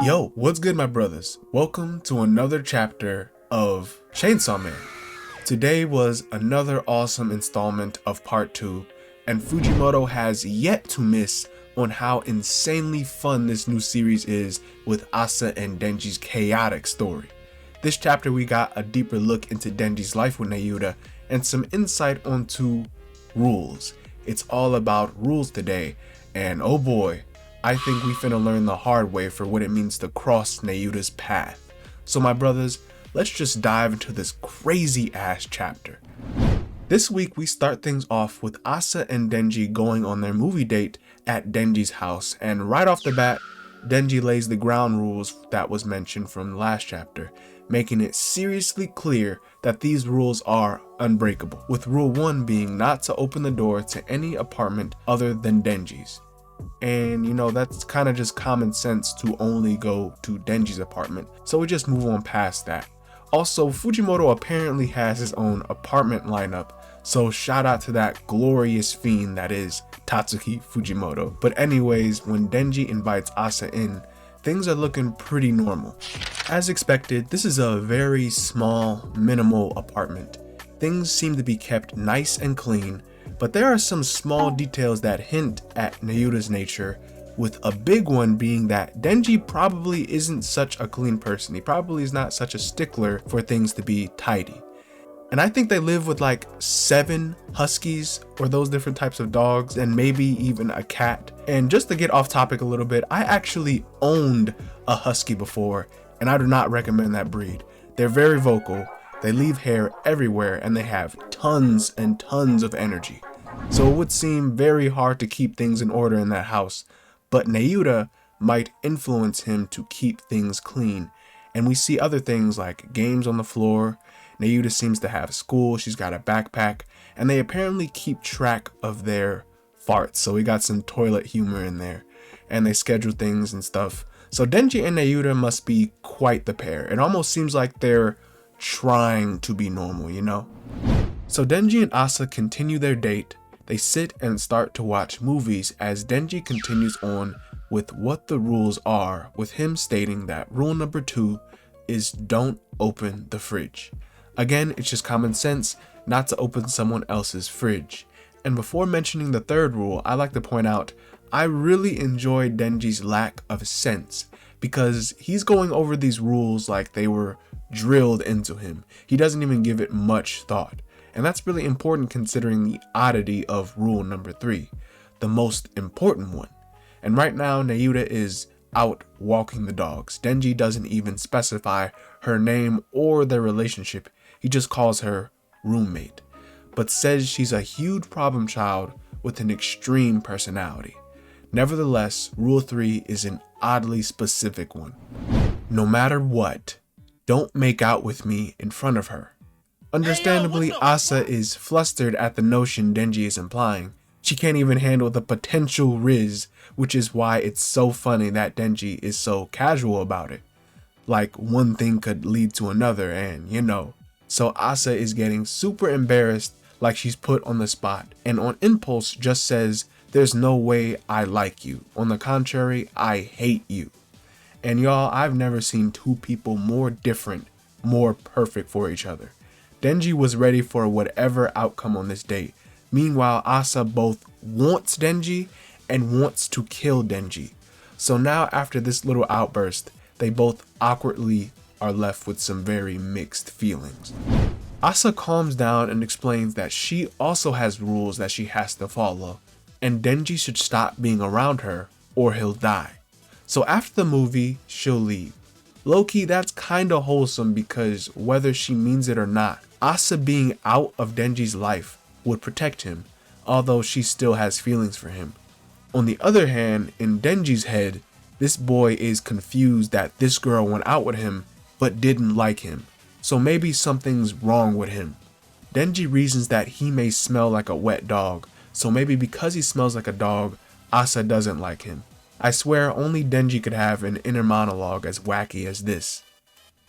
Yo, what's good my brothers? Welcome to another chapter of Chainsawman. Today was another awesome installment of part 2, and Fujimoto has yet to miss on how insanely fun this new series is with Asa and Denji's chaotic story. This chapter we got a deeper look into Denji's life with NAYUTA and some insight onto rules. It's all about rules today, and oh boy, I think we finna learn the hard way for what it means to cross NAYUTA's path. So my brothers, let's just dive into this crazy ass chapter. This week we start things off with Asa and Denji going on their movie date at Denji's house, and right off the bat, Denji lays the ground rules that was mentioned from the last chapter, making it seriously clear that these rules are unbreakable, with rule 1 being not to open the door to any apartment other than Denji's. And you know, that's kind of just common sense to only go to Denji's apartment, so we just move on past that. Also, Fujimoto apparently has his own apartment lineup, so shout out to that glorious fiend that is Tatsuki Fujimoto. But anyways, when Denji invites Asa in, things are looking pretty normal. As expected, this is a very small, minimal apartment. Things seem to be kept nice and clean, but there are some small details that hint at NAYUTA's nature, with a big one being that Denji probably isn't such a clean person. He probably is not such a stickler for things to be tidy. And I think they live with like 7 huskies or those different types of dogs, and maybe even a cat. And just to get off topic a little bit, I actually owned a husky before, and I do not recommend that breed. They're very vocal, they leave hair everywhere, and they have tons and tons of energy. So it would seem very hard to keep things in order in that house, but NAYUTA might influence him to keep things clean. And we see other things like games on the floor. NAYUTA seems to have school, she's got a backpack, and they apparently keep track of their farts, so we got some toilet humor in there, and they schedule things and stuff. So Denji and NAYUTA must be quite the pair. It almost seems like they're trying to be normal, you know? So Denji and Asa continue their date. They sit and start to watch movies as Denji continues on with what the rules are, with him stating that rule number 2 is don't open the fridge. Again, it's just common sense not to open someone else's fridge. And before mentioning the third rule, I like to point out I really enjoyed Denji's lack of sense, because he's going over these rules like they were drilled into him. He doesn't even give it much thought. And that's really important considering the oddity of rule number 3, the most important one. And right now, NAYUTA is out walking the dogs. Denji doesn't even specify her name or their relationship. He just calls her roommate, but says she's a huge problem child with an extreme personality. Nevertheless, rule 3 is an oddly specific one. No matter what, don't make out with me in front of her. Understandably, Asa is flustered at the notion Denji is implying. She can't even handle the potential riz, which is why it's so funny that Denji is so casual about it. Like one thing could lead to another, and you know. So Asa is getting super embarrassed, like she's put on the spot, and on impulse just says, "There's no way I like you. On the contrary, I hate you." And y'all, I've never seen two people more different, more perfect for each other. Denji was ready for whatever outcome on this date. Meanwhile, Asa both wants Denji and wants to kill Denji. So now after this little outburst, they both awkwardly are left with some very mixed feelings. Asa calms down and explains that she also has rules that she has to follow, and Denji should stop being around her or he'll die. So after the movie, she'll leave. Low-key, that's kinda wholesome, because whether she means it or not, Asa being out of Denji's life would protect him, although she still has feelings for him. On the other hand, in Denji's head, this boy is confused that this girl went out with him but didn't like him, so maybe something's wrong with him. Denji reasons that he may smell like a wet dog, so maybe because he smells like a dog, Asa doesn't like him. I swear only Denji could have an inner monologue as wacky as this.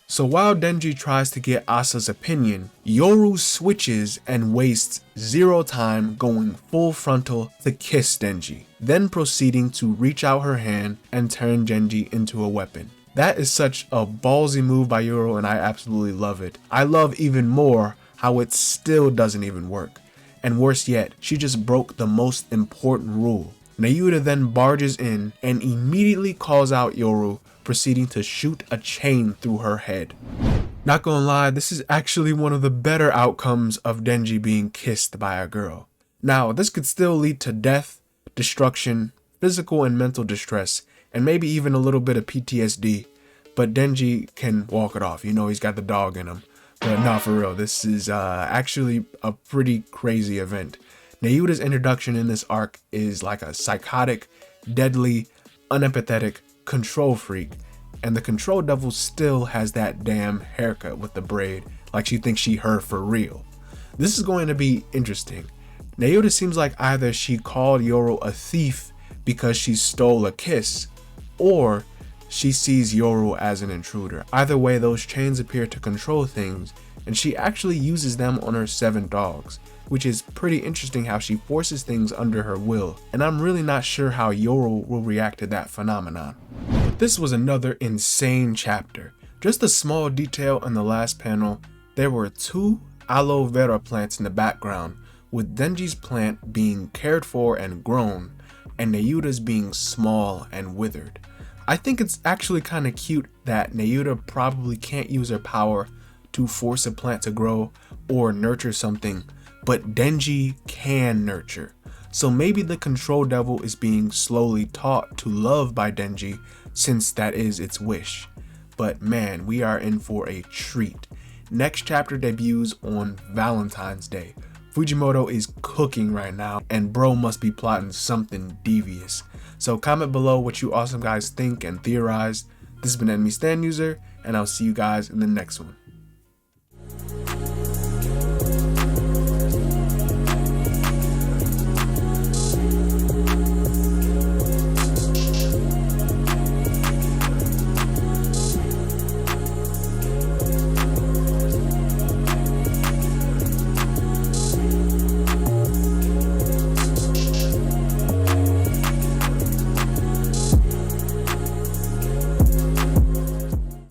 So while Denji tries to get Asa's opinion, Yoru switches and wastes zero time going full frontal to kiss Denji, then proceeding to reach out her hand and turn Denji into a weapon. That is such a ballsy move by Yoru, and I absolutely love it. I love even more how it still doesn't even work. And worse yet, she just broke the most important rule. NAYUTA then barges in and immediately calls out Yoru, proceeding to shoot a chain through her head. Not gonna lie, this is actually one of the better outcomes of Denji being kissed by a girl. Now, this could still lead to death, destruction, physical and mental distress, and maybe even a little bit of PTSD, but Denji can walk it off. You know, he's got the dog in him. But nah, for real, this is actually a pretty crazy event. NAYUTA's introduction in this arc is like a psychotic, deadly, unempathetic control freak, and the control devil still has that damn haircut with the braid, like she thinks she her for real. This is going to be interesting. NAYUTA seems like either she called Yoru a thief because she stole a kiss, or she sees Yoru as an intruder. Either way, those chains appear to control things, and she actually uses them on her 7 dogs, which is pretty interesting how she forces things under her will, and I'm really not sure how Yoru will react to that phenomenon. But this was another insane chapter. Just a small detail in the last panel, there were 2 aloe vera plants in the background, with Denji's plant being cared for and grown, and NAYUTA's being small and withered. I think it's actually kind of cute that NAYUTA probably can't use her power to force a plant to grow or nurture something, but Denji can nurture. So maybe the control devil is being slowly taught to love by Denji, since that is its wish. But man, we are in for a treat. Next chapter debuts on Valentine's Day. Fujimoto is cooking right now, and bro must be plotting something devious. So comment below what you awesome guys think and theorize. This has been Enemy Stand User, and I'll see you guys in the next one.